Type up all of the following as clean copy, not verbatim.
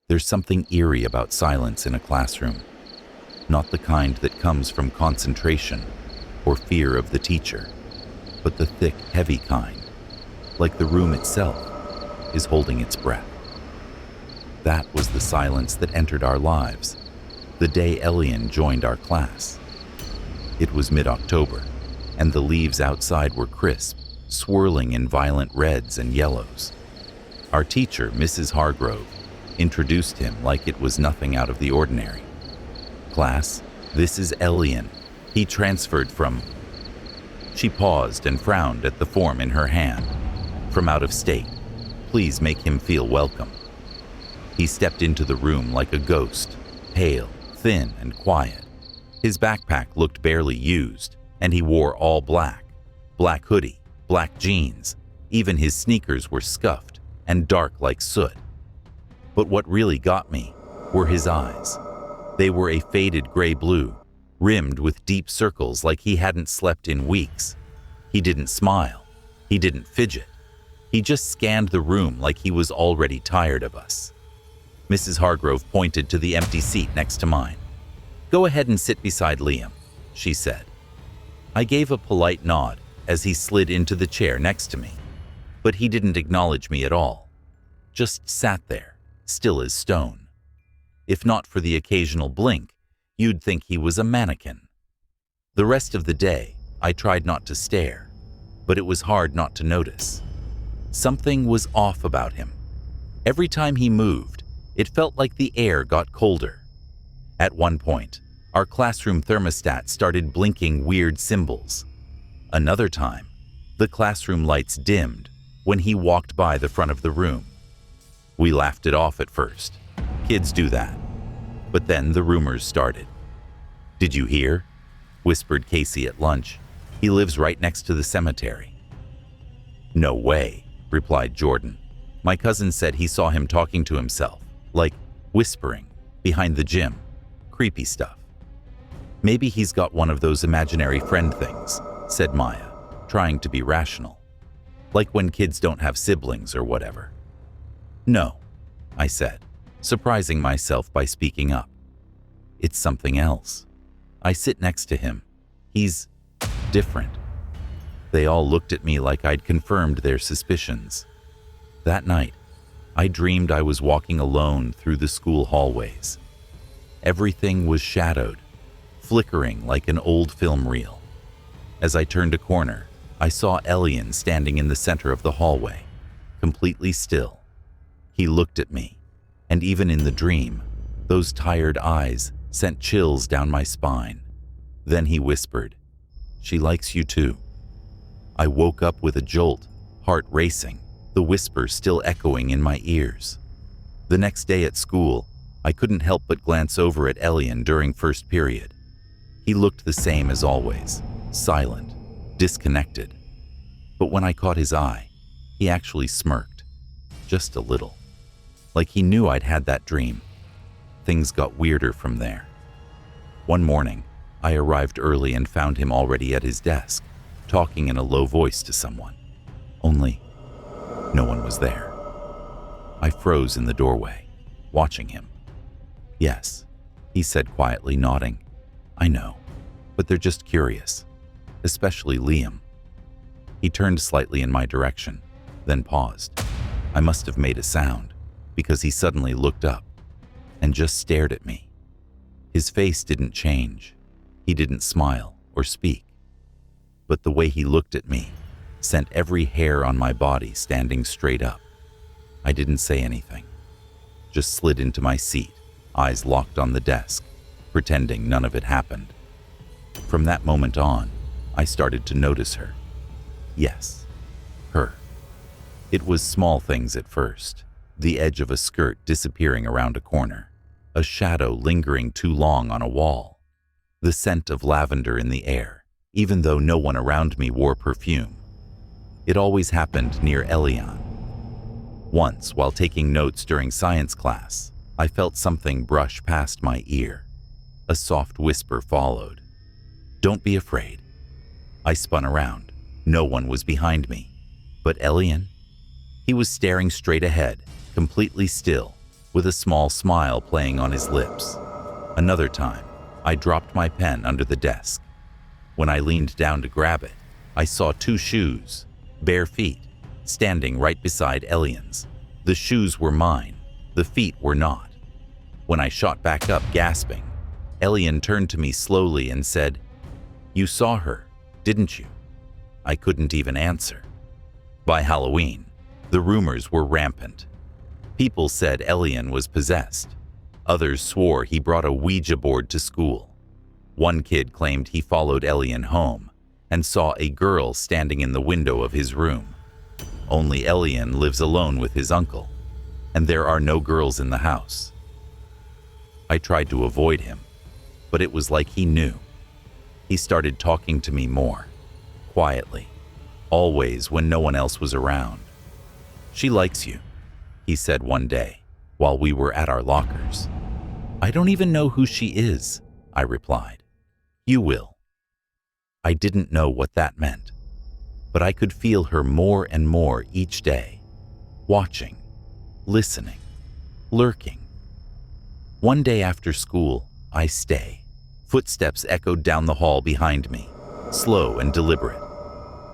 There's something eerie about silence in a classroom, not the kind that comes from concentration or fear of the teacher, but the thick, heavy kind, like the room itself is holding its breath. That was the silence that entered our lives the day Elian joined our class. It was mid-October, and the leaves outside were crisp, swirling in violent reds and yellows. Our teacher, Mrs. Hargrove, introduced him like it was nothing out of the ordinary. "Class, this is Elian. He transferred from..." She paused and frowned at the form in her hand. "From out of state. Please make him feel welcome." He stepped into the room like a ghost, pale, thin, and quiet. His backpack looked barely used, and he wore all black. Black hoodie, black jeans, even his sneakers were scuffed and dark like soot. But what really got me were his eyes. They were a faded gray-blue, rimmed with deep circles like he hadn't slept in weeks. He didn't smile. He didn't fidget. He just scanned the room like he was already tired of us. Mrs. Hargrove pointed to the empty seat next to mine. "Go ahead and sit beside Liam," she said. I gave a polite nod as he slid into the chair next to me, but he didn't acknowledge me at all. Just sat there, still as stone. If not for the occasional blink, you'd think he was a mannequin. The rest of the day, I tried not to stare, but it was hard not to notice. Something was off about him. Every time he moved, it felt like the air got colder. At one point, our classroom thermostat started blinking weird symbols. Another time, the classroom lights dimmed when he walked by the front of the room. We laughed it off at first. Kids do that. But then the rumors started. "Did you hear?" whispered Casey at lunch. "He lives right next to the cemetery." "No way," replied Jordan. "My cousin said he saw him talking to himself, like whispering, behind the gym. Creepy stuff." "Maybe he's got one of those imaginary friend things," said Maya, trying to be rational. "Like when kids don't have siblings or whatever." "No," I said, surprising myself by speaking up. "It's something else. I sit next to him. He's different." They all looked at me like I'd confirmed their suspicions. That night, I dreamed I was walking alone through the school hallways. Everything was shadowed, flickering like an old film reel. As I turned a corner, I saw Elian standing in the center of the hallway, completely still. He looked at me, and even in the dream, those tired eyes sent chills down my spine. Then he whispered, "She likes you too." I woke up with a jolt, heart racing, the whisper still echoing in my ears. The next day at school, I couldn't help but glance over at Elian during first period. He looked the same as always, silent, disconnected. But when I caught his eye, he actually smirked, just a little. Like he knew I'd had that dream. Things got weirder from there. One morning, I arrived early and found him already at his desk, talking in a low voice to someone. Only, no one was there. I froze in the doorway, watching him. "Yes," he said quietly, nodding. "I know, but they're just curious, especially Liam." He turned slightly in my direction, then paused. I must have made a sound, because he suddenly looked up and just stared at me. His face didn't change. He didn't smile or speak. But the way he looked at me sent every hair on my body standing straight up. I didn't say anything, just slid into my seat, eyes locked on the desk, pretending none of it happened. From that moment on, I started to notice her. Yes, her. It was small things at first. The edge of a skirt disappearing around a corner, a shadow lingering too long on a wall, the scent of lavender in the air, even though no one around me wore perfume. It always happened near Elian. Once, while taking notes during science class, I felt something brush past my ear. A soft whisper followed. "Don't be afraid." I spun around. No one was behind me. But Elian? He was staring straight ahead, completely still, with a small smile playing on his lips. Another time, I dropped my pen under the desk. When I leaned down to grab it, I saw 2 shoes, bare feet, standing right beside Elian's. The shoes were mine, the feet were not. When I shot back up, gasping, Elian turned to me slowly and said, "You saw her, didn't you?" I couldn't even answer. By Halloween, the rumors were rampant. People said Elian was possessed. Others swore he brought a Ouija board to school. One kid claimed he followed Elian home and saw a girl standing in the window of his room. Only Elian lives alone with his uncle, and there are no girls in the house. I tried to avoid him, but it was like he knew. He started talking to me more, quietly, always when no one else was around. "She likes you," he said one day while we were at our lockers. "I don't even know who she is," I replied. "You will." I didn't know what that meant, but I could feel her more and more each day, watching, listening, lurking. One day after school, I stay. Footsteps echoed down the hall behind me, slow and deliberate.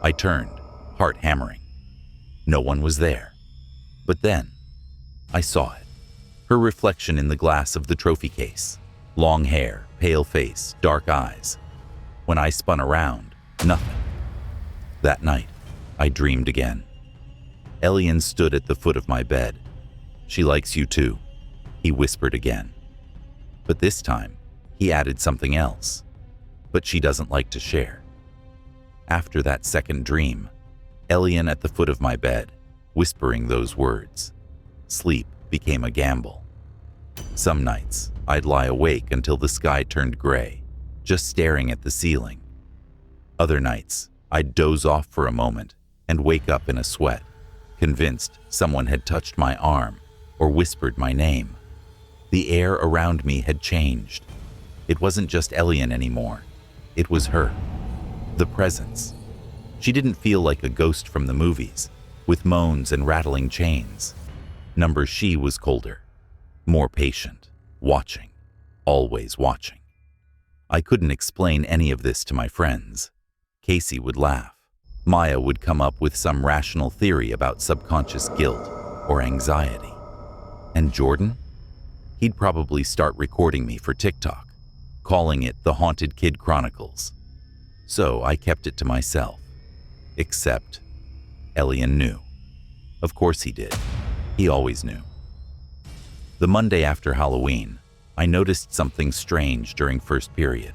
I turned, heart hammering. No one was there. But then, I saw it. Her reflection in the glass of the trophy case. Long hair, pale face, dark eyes. When I spun around, nothing. That night, I dreamed again. Elian stood at the foot of my bed. "She likes you too," he whispered again. But this time, he added something else. "But she doesn't like to share." After that second dream, Elian at the foot of my bed, whispering those words. Sleep became a gamble. Some nights, I'd lie awake until the sky turned gray, just staring at the ceiling. Other nights, I'd doze off for a moment and wake up in a sweat, convinced someone had touched my arm or whispered my name. The air around me had changed. It wasn't just Elian anymore. It was her. The presence. She didn't feel like a ghost from the movies, with moans and rattling chains. Number she was colder, more patient, watching, always watching. I couldn't explain any of this to my friends. Casey would laugh. Maya would come up with some rational theory about subconscious guilt or anxiety. And Jordan? He'd probably start recording me for TikTok, calling it the Haunted Kid Chronicles. So I kept it to myself. Except Elian knew. Of course he did. He always knew. The Monday after Halloween, I noticed something strange during first period.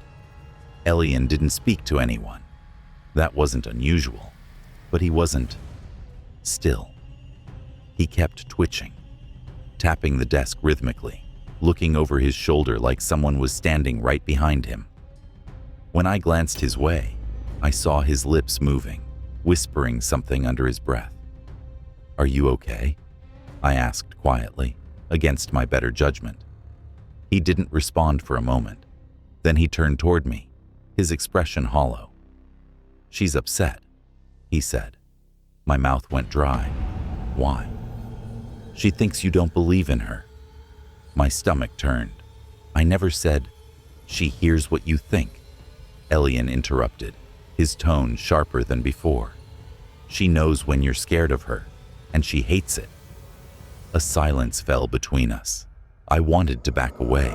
Elian didn't speak to anyone. That wasn't unusual, but he wasn't still. He kept twitching, tapping the desk rhythmically, looking over his shoulder like someone was standing right behind him. When I glanced his way, I saw his lips moving, whispering something under his breath. "Are you okay?" I asked quietly, against my better judgment. He didn't respond for a moment. Then he turned toward me, his expression hollow. "She's upset," he said. My mouth went dry. "Why?" "She thinks you don't believe in her." My stomach turned. "I never said, 'She hears what you think,'" Elian interrupted, his tone sharper than before. "She knows when you're scared of her, and she hates it." A silence fell between us. I wanted to back away.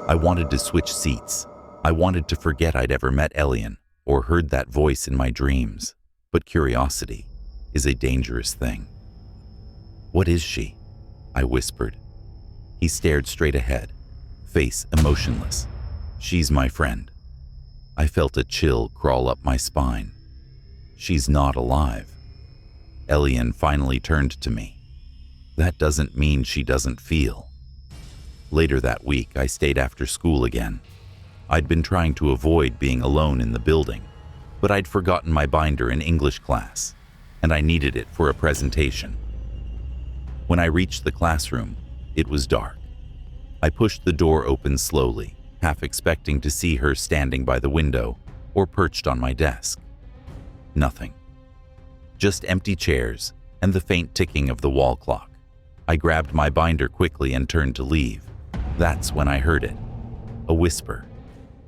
I wanted to switch seats. I wanted to forget I'd ever met Elian or heard that voice in my dreams. But curiosity is a dangerous thing. "What is she?" I whispered. He stared straight ahead, face emotionless. "She's my friend." I felt a chill crawl up my spine. "She's not alive." Elian finally turned to me. "That doesn't mean she doesn't feel." Later that week, I stayed after school again. I'd been trying to avoid being alone in the building, but I'd forgotten my binder in English class, and I needed it for a presentation. When I reached the classroom, it was dark. I pushed the door open slowly, half expecting to see her standing by the window or perched on my desk. Nothing. Just empty chairs and the faint ticking of the wall clock. I grabbed my binder quickly and turned to leave. That's when I heard it. A whisper,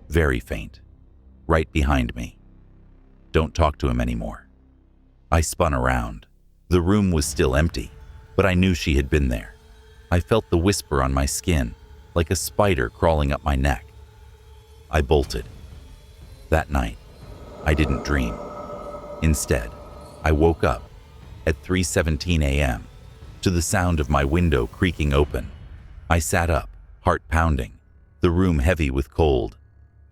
very faint, right behind me. Don't talk to him anymore. I spun around. The room was still empty, but I knew she had been there. I felt the whisper on my skin, like a spider crawling up my neck. I bolted. That night, I didn't dream. Instead, I woke up at 3:17 a.m. to the sound of my window creaking open. I sat up, heart pounding, the room heavy with cold.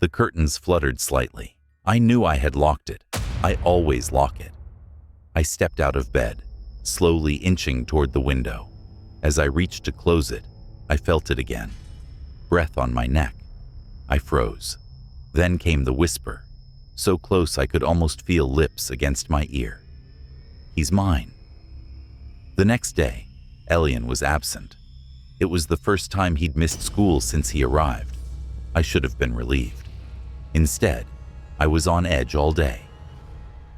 The curtains fluttered slightly. I knew I had locked it. I always lock it. I stepped out of bed, slowly inching toward the window. As I reached to close it, I felt it again. Breath on my neck. I froze. Then came the whisper, so close I could almost feel lips against my ear. He's mine. The next day, Elian was absent. It was the first time he'd missed school since he arrived. I should have been relieved. Instead, I was on edge all day.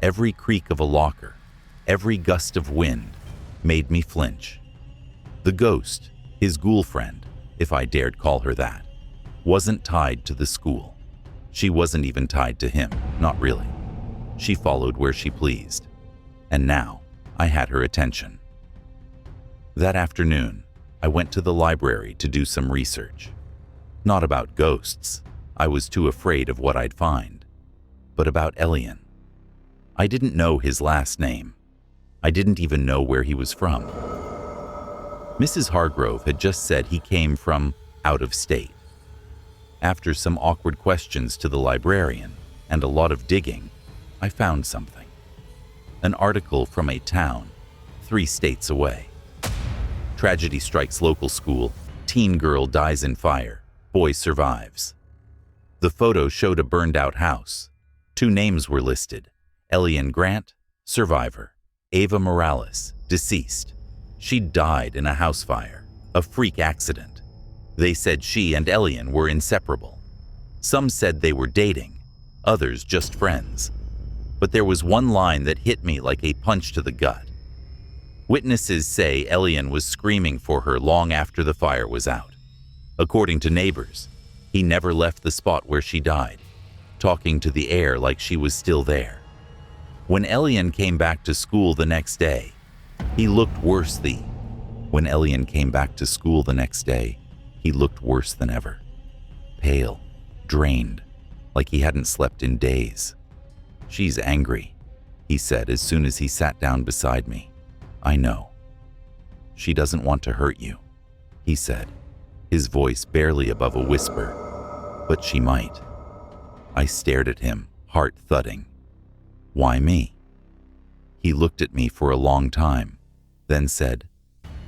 Every creak of a locker, every gust of wind, made me flinch. The ghost, his ghoul friend, if I dared call her that, wasn't tied to the school. She wasn't even tied to him, not really. She followed where she pleased. And now, I had her attention. That afternoon, I went to the library to do some research. Not about ghosts. I was too afraid of what I'd find. But about Elian. I didn't know his last name. I didn't even know where he was from. Mrs. Hargrove had just said he came from out of state. After some awkward questions to the librarian and a lot of digging, I found something. An article from a town 3 states away. Tragedy strikes local school. Teen girl dies in fire. Boy survives. The photo showed a burned-out house. 2 names were listed. Elian Grant, survivor. Ava Morales, deceased. She died in a house fire, a freak accident. They said she and Elian were inseparable. Some said they were dating, others just friends. But there was one line that hit me like a punch to the gut. Witnesses say Elian was screaming for her long after the fire was out. According to neighbors, he never left the spot where she died, talking to the air like she was still there. When Elian came back to school the next day, he looked worse When Elian came back to school the next day, he looked worse than ever. Pale, drained, like he hadn't slept in days. She's angry, he said as soon as he sat down beside me. I know. She doesn't want to hurt you, he said, his voice barely above a whisper, but she might. I stared at him, heart thudding. Why me? He looked at me for a long time, then said,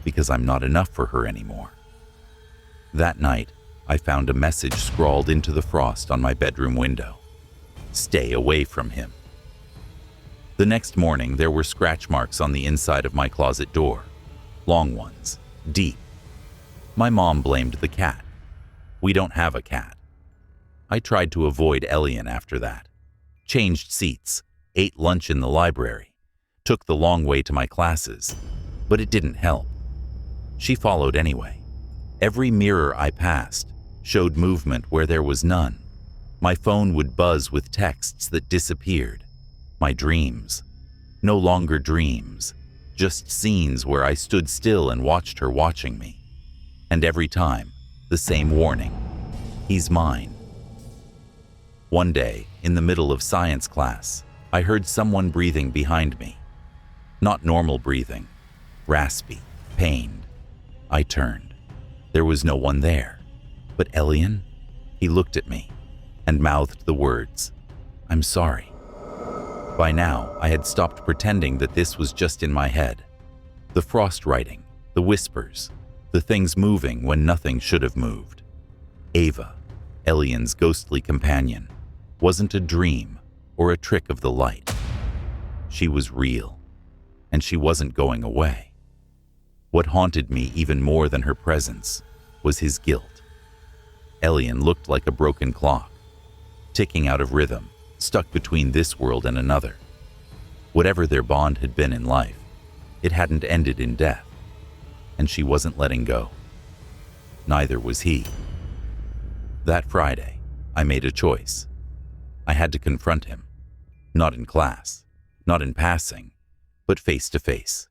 because I'm not enough for her anymore. That night, I found a message scrawled into the frost on my bedroom window. Stay away from him. The next morning, there were scratch marks on the inside of my closet door. Long ones, deep. My mom blamed the cat. We don't have a cat. I tried to avoid Elian after that. Changed seats, ate lunch in the library, took the long way to my classes, but it didn't help. She followed anyway. Every mirror I passed showed movement where there was none. My phone would buzz with texts that disappeared. My dreams. No longer dreams, just scenes where I stood still and watched her watching me. And every time, the same warning. He's mine. One day, in the middle of science class, I heard someone breathing behind me. Not normal breathing, raspy, pained. I turned. There was no one there. But Elian? He looked at me and mouthed the words, I'm sorry. By now, I had stopped pretending that this was just in my head. The frost writing, the whispers, the things moving when nothing should have moved. Ava, Elian's ghostly companion, wasn't a dream or a trick of the light. She was real, and she wasn't going away. What haunted me even more than her presence was his guilt. Elian looked like a broken clock, ticking out of rhythm, stuck between this world and another. Whatever their bond had been in life, it hadn't ended in death. and she wasn't letting go. Neither was he. That Friday, I made a choice. I had to confront him. Not in class, not in passing, but face to face.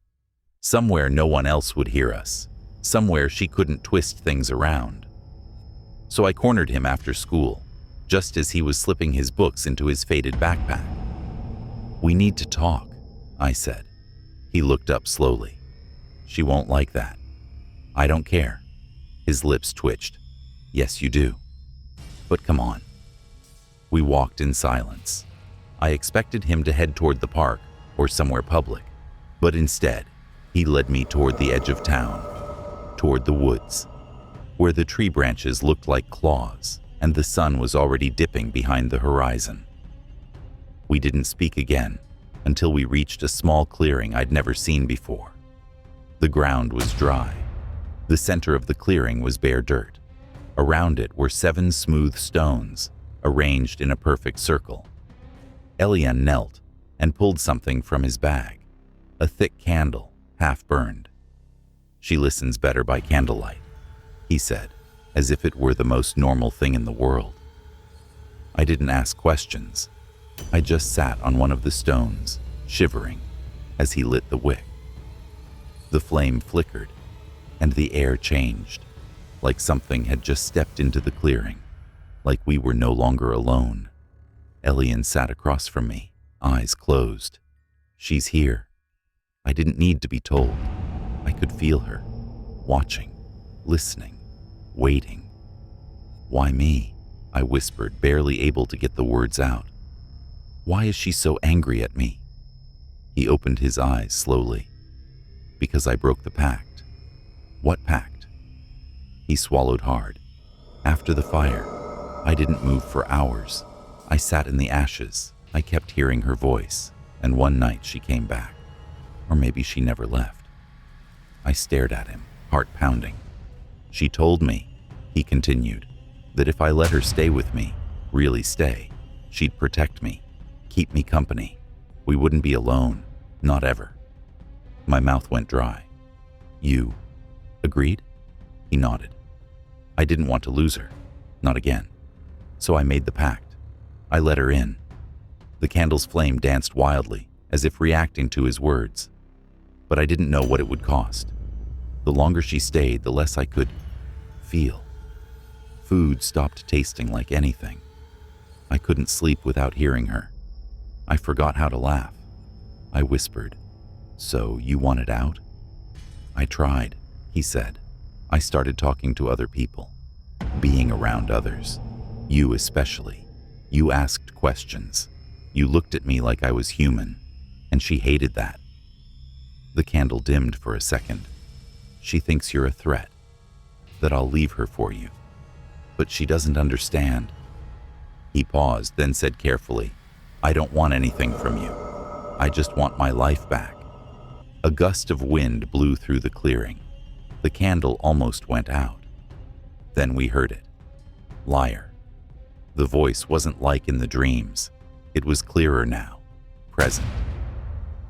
Somewhere no one else would hear us. Somewhere she couldn't twist things around. So I cornered him after school, just as he was slipping his books into his faded backpack. "We need to talk," I said. He looked up slowly. "She won't like that." "I don't care." His lips twitched. "Yes, you do. But come on." We walked in silence. I expected him to head toward the park or somewhere public, but instead, he led me toward the edge of town, toward the woods, where the tree branches looked like claws and the sun was already dipping behind the horizon. We didn't speak again until we reached a small clearing I'd never seen before. The ground was dry. The center of the clearing was bare dirt. Around it were 7 smooth stones, arranged in a perfect circle. Elian knelt and pulled something from his bag, a thick candle, half burned. "She listens better by candlelight," he said, as if it were the most normal thing in the world. I didn't ask questions. I just sat on one of the stones, shivering, as he lit the wick. The flame flickered, and the air changed, like something had just stepped into the clearing, like we were no longer alone. Elian sat across from me, eyes closed. "She's here." I didn't need to be told. I could feel her, watching, listening, waiting. "Why me?" I whispered, barely able to get the words out. "Why is she so angry at me?" He opened his eyes slowly. "Because I broke the pact." "What pact?" He swallowed hard. "After the fire, I didn't move for hours. I sat in the ashes. I kept hearing her voice, and one night she came back. Or maybe she never left." I stared at him, heart pounding. "She told me," he continued, "that if I let her stay with me, really stay, she'd protect me, keep me company. We wouldn't be alone, not ever." My mouth went dry. "You agreed?" He nodded. "I didn't want to lose her, not again. So I made the pact. I let her in." The candle's flame danced wildly, as if reacting to his words. But I didn't know what it would cost. The longer she stayed, the less I could feel. Food stopped tasting like anything. I couldn't sleep without hearing her. I forgot how to laugh. I whispered, "So you wanted out?" "I tried," he said. "I started talking to other people, being around others. You especially. You asked questions. You looked at me like I was human, and she hated that." The candle dimmed for a second. "She thinks you're a threat, that I'll leave her for you. But she doesn't understand." He paused, then said carefully, "I don't want anything from you. I just want my life back." A gust of wind blew through the clearing. The candle almost went out. Then we heard it. "Liar." The voice wasn't like in the dreams. It was clearer now, present.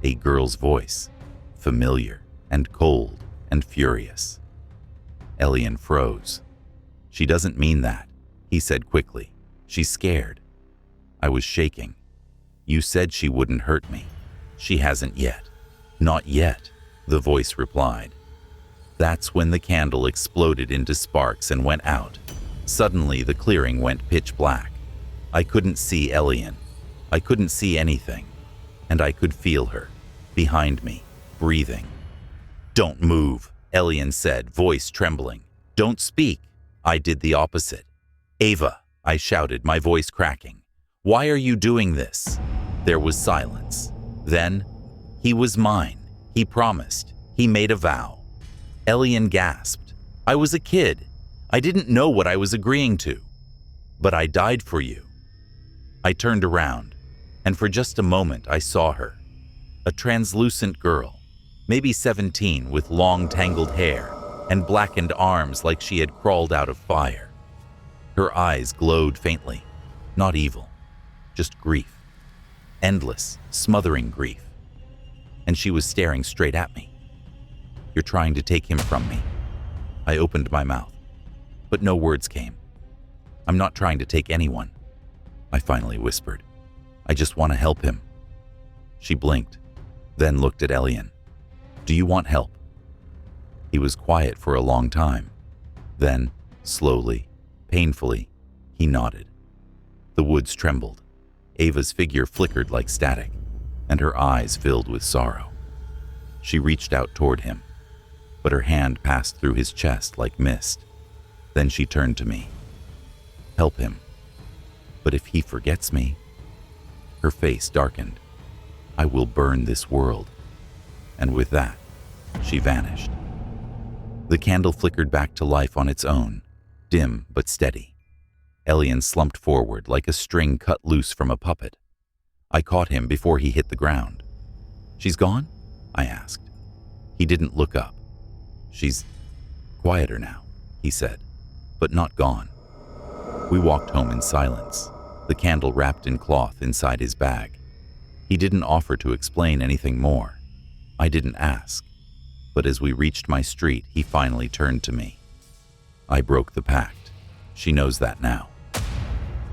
A girl's voice, familiar and cold and furious. Elian froze. "She doesn't mean that," he said quickly. "She's scared." I was shaking. "You said she wouldn't hurt me." "She hasn't yet." "Not yet," the voice replied. That's when the candle exploded into sparks and went out. Suddenly, the clearing went pitch black. I couldn't see Elian. I couldn't see anything. And I could feel her, behind me, breathing. "Don't move," Elian said, voice trembling. "Don't speak." I did the opposite. "Ava," I shouted, my voice cracking. "Why are you doing this?" There was silence. Then, "He was mine. He promised. He made a vow." Elian gasped. "I was a kid. I didn't know what I was agreeing to. But I died for you." I turned around, and for just a moment I saw her. A translucent girl, maybe 17, with long tangled hair and blackened arms like she had crawled out of fire. Her eyes glowed faintly, not evil, just grief. Endless, smothering grief. And she was staring straight at me. You're trying to take him from me. I opened my mouth, but no words came. I'm not trying to take anyone, I finally whispered. I just want to help him. She blinked, then looked at Elian. Do you want help? He was quiet for a long time. Then, slowly, painfully, he nodded. The woods trembled. Ava's figure flickered like static, and her eyes filled with sorrow. She reached out toward him, but her hand passed through his chest like mist. Then she turned to me. Help him. But if he forgets me... Her face darkened. I will burn this world. And with that, she vanished. The candle flickered back to life on its own, dim but steady. Elian slumped forward like a string cut loose from a puppet. I caught him before he hit the ground. She's gone? I asked. He didn't look up. She's quieter now, he said, but not gone. We walked home in silence, the candle wrapped in cloth inside his bag. He didn't offer to explain anything more. I didn't ask, but as we reached my street, he finally turned to me. I broke the pact. She knows that now.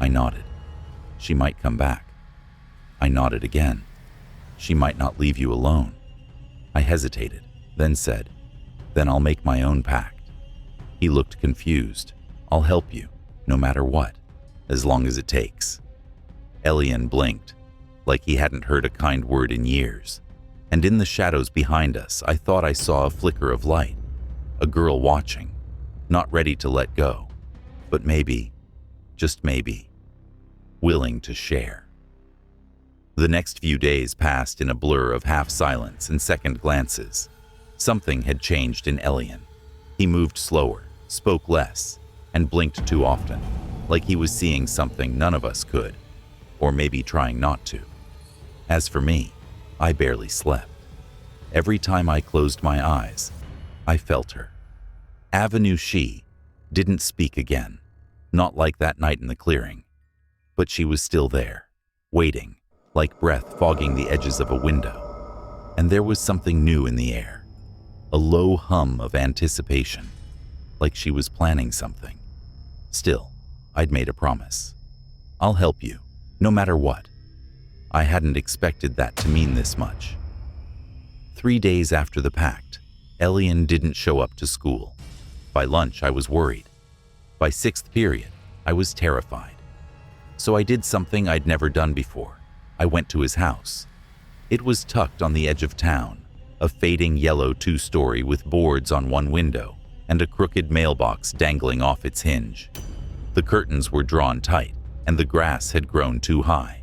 I nodded. She might come back. I nodded again. She might not leave you alone. I hesitated, then said, then I'll make my own pact. He looked confused. I'll help you, no matter what, as long as it takes. Elian blinked, like he hadn't heard a kind word in years. And in the shadows behind us, I thought I saw a flicker of light. A girl watching, not ready to let go, but maybe, just maybe, willing to share. The next few days passed in a blur of half silence and second glances. Something had changed in Elian. He moved slower, spoke less, and blinked too often, like he was seeing something none of us could, or maybe trying not to. As for me, I barely slept. Every time I closed my eyes, I felt her. Avenue She didn't speak again, not like that night in the clearing, but she was still there, waiting, like breath fogging the edges of a window. And there was something new in the air, a low hum of anticipation, like she was planning something. Still, I'd made a promise. I'll help you, no matter what. I hadn't expected that to mean this much. 3 days after the pact, Elian didn't show up to school. By lunch, I was worried. By sixth period, I was terrified. So I did something I'd never done before. I went to his house. It was tucked on the edge of town, a fading yellow 2-story with boards on one window and a crooked mailbox dangling off its hinge. The curtains were drawn tight, and the grass had grown too high.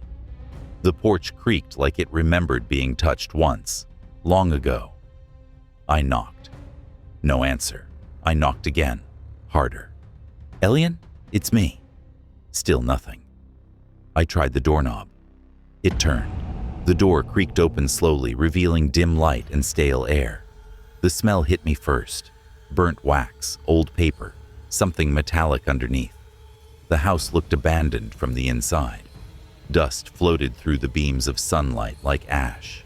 The porch creaked like it remembered being touched once, long ago. I knocked. No answer. I knocked again, harder. Elian, it's me. Still nothing. I tried the doorknob. It turned. The door creaked open slowly, revealing dim light and stale air. The smell hit me first. Burnt wax, old paper, something metallic underneath. The house looked abandoned from the inside. Dust floated through the beams of sunlight like ash.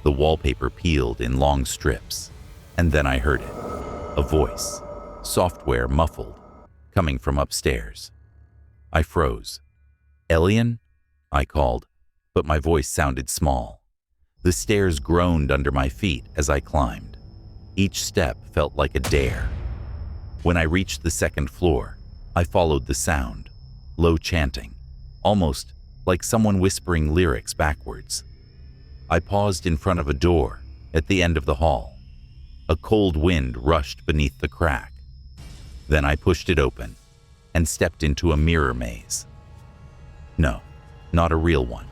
The wallpaper peeled in long strips. And then I heard it. A voice, software muffled, coming from upstairs. I froze. Elian? I called, but my voice sounded small. The stairs groaned under my feet as I climbed. Each step felt like a dare. When I reached the second floor, I followed the sound, low chanting, almost like someone whispering lyrics backwards. I paused in front of a door at the end of the hall. A cold wind rushed beneath the crack. Then I pushed it open and stepped into a mirror maze. No, not a real one,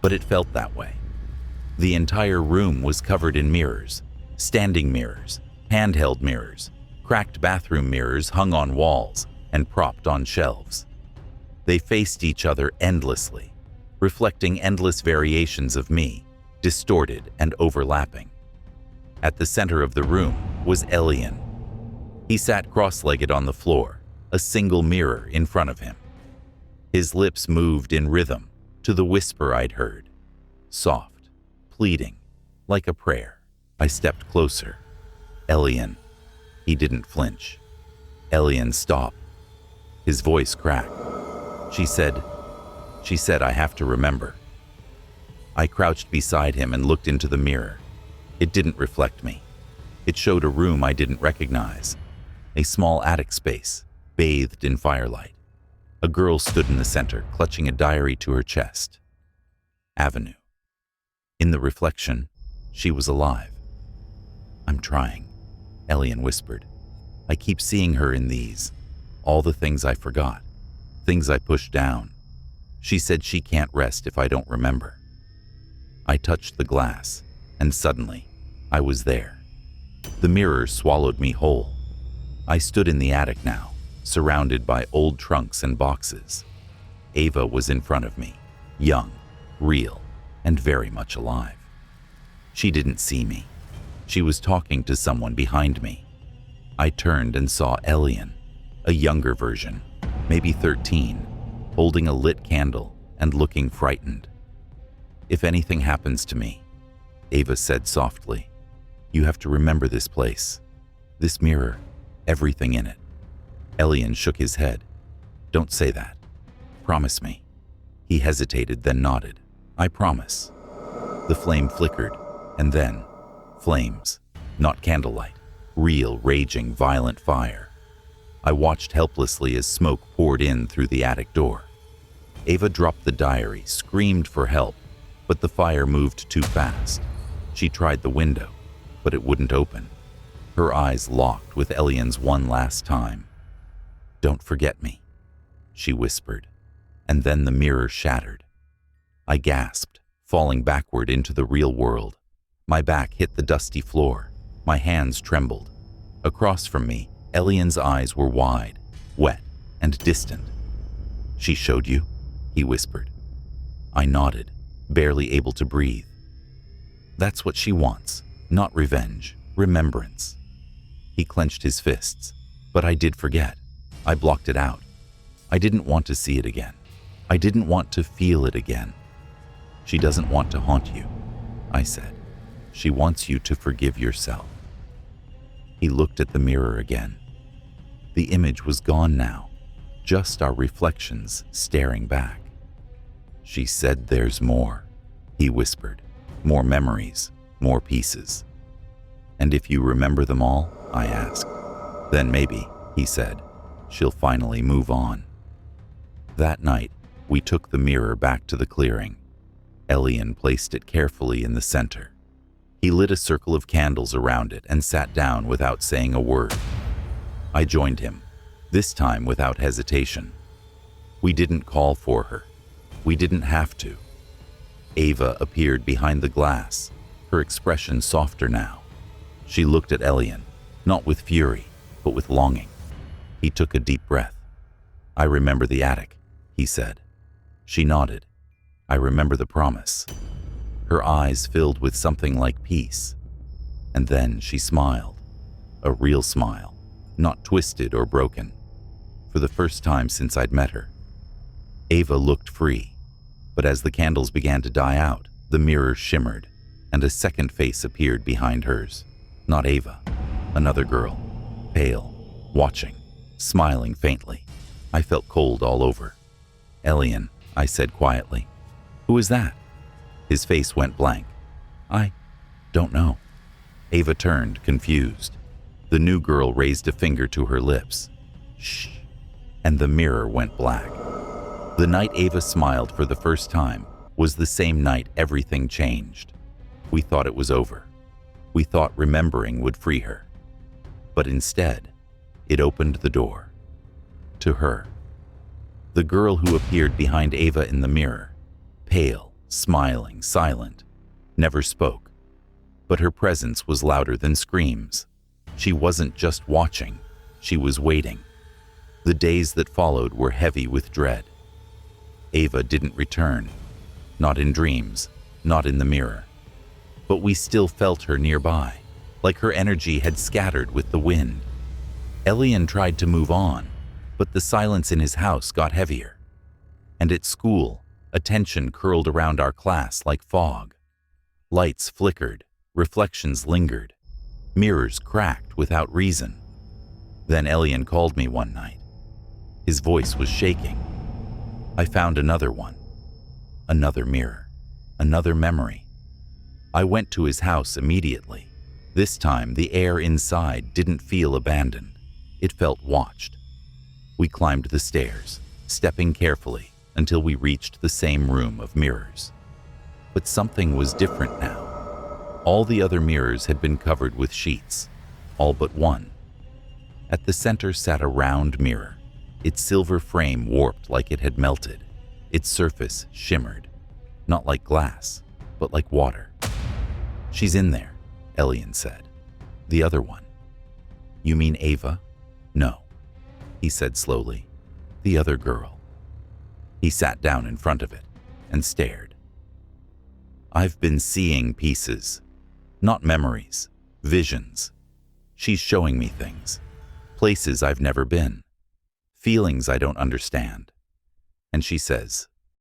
but it felt that way. The entire room was covered in mirrors, standing mirrors, handheld mirrors, cracked bathroom mirrors hung on walls and propped on shelves. They faced each other endlessly, reflecting endless variations of me, distorted and overlapping. At the center of the room was Elian. He sat cross-legged on the floor, a single mirror in front of him. His lips moved in rhythm to the whisper I'd heard, soft, pleading, like a prayer. I stepped closer. Elian. He didn't flinch. Elian, stop. His voice cracked. She said, I have to remember. I crouched beside him and looked into the mirror. It didn't reflect me. It showed a room I didn't recognize. A small attic space, bathed in firelight. A girl stood in the center, clutching a diary to her chest. Avenue. In the reflection, she was alive. I'm trying, Elian whispered. I keep seeing her in these. All the things I forgot. Things I pushed down. She said she can't rest if I don't remember. I touched the glass, and suddenly, I was there. The mirror swallowed me whole. I stood in the attic now, surrounded by old trunks and boxes. Ava was in front of me, young, real, and very much alive. She didn't see me. She was talking to someone behind me. I turned and saw Elian, a younger version, maybe 13, holding a lit candle and looking frightened. If anything happens to me, Ava said softly, you have to remember this place, this mirror, everything in it. Elian shook his head. Don't say that. Promise me. He hesitated, then nodded. I promise. The flame flickered, and then, flames, not candlelight, real, raging, violent fire. I watched helplessly as smoke poured in through the attic door. Ava dropped the diary, screamed for help, but the fire moved too fast. She tried the window, but it wouldn't open. Her eyes locked with Elian's one last time. Don't forget me, she whispered, and then the mirror shattered. I gasped, falling backward into the real world. My back hit the dusty floor. My hands trembled. Across from me, Elian's eyes were wide, wet, and distant. She showed you? He whispered. I nodded, barely able to breathe. That's what she wants, not revenge, remembrance. He clenched his fists, but I did forget. I blocked it out. I didn't want to see it again. I didn't want to feel it again. She doesn't want to haunt you, I said. She wants you to forgive yourself. He looked at the mirror again. The image was gone now, just our reflections staring back. She said there's more, he whispered. More memories, more pieces. And if you remember them all, I asked. Then maybe, he said, she'll finally move on. That night, we took the mirror back to the clearing. Elian placed it carefully in the center. He lit a circle of candles around it and sat down without saying a word. I joined him, this time without hesitation. We didn't call for her. We didn't have to. Ava appeared behind the glass, her expression softer now. She looked at Elian, not with fury, but with longing. He took a deep breath. I remember the attic, he said. She nodded. I remember the promise. Her eyes filled with something like peace. And then she smiled. A real smile, not twisted or broken. For the first time since I'd met her. Ava looked free, but as the candles began to die out, the mirror shimmered, and a second face appeared behind hers. Not Ava, another girl, pale, watching, smiling faintly. I felt cold all over. Elian, I said quietly. Who is that? His face went blank. I don't know. Ava turned, confused. The new girl raised a finger to her lips. Shh. And the mirror went black. The night Ava smiled for the first time was the same night everything changed. We thought it was over. We thought remembering would free her. But instead, it opened the door. To her. The girl who appeared behind Ava in the mirror, pale, smiling, silent, never spoke. But her presence was louder than screams. She wasn't just watching, she was waiting. The days that followed were heavy with dread. Ava didn't return, not in dreams, not in the mirror. But we still felt her nearby, like her energy had scattered with the wind. Elian tried to move on, but the silence in his house got heavier. And at school, attention curled around our class like fog. Lights flickered, reflections lingered. Mirrors cracked without reason. Then Elian called me one night. His voice was shaking. I found another one. Another mirror. Another memory. I went to his house immediately. This time, the air inside didn't feel abandoned. It felt watched. We climbed the stairs, stepping carefully until we reached the same room of mirrors. But something was different now. All the other mirrors had been covered with sheets, all but one. At the center sat a round mirror, its silver frame warped like it had melted. Its surface shimmered, not like glass, but like water. "She's in there," Elian said. "The other one." "You mean Ava?" "No," he said slowly. "The other girl." He sat down in front of it and stared. "I've been seeing pieces. Not memories, visions. She's showing me things, places I've never been, feelings I don't understand. And she says,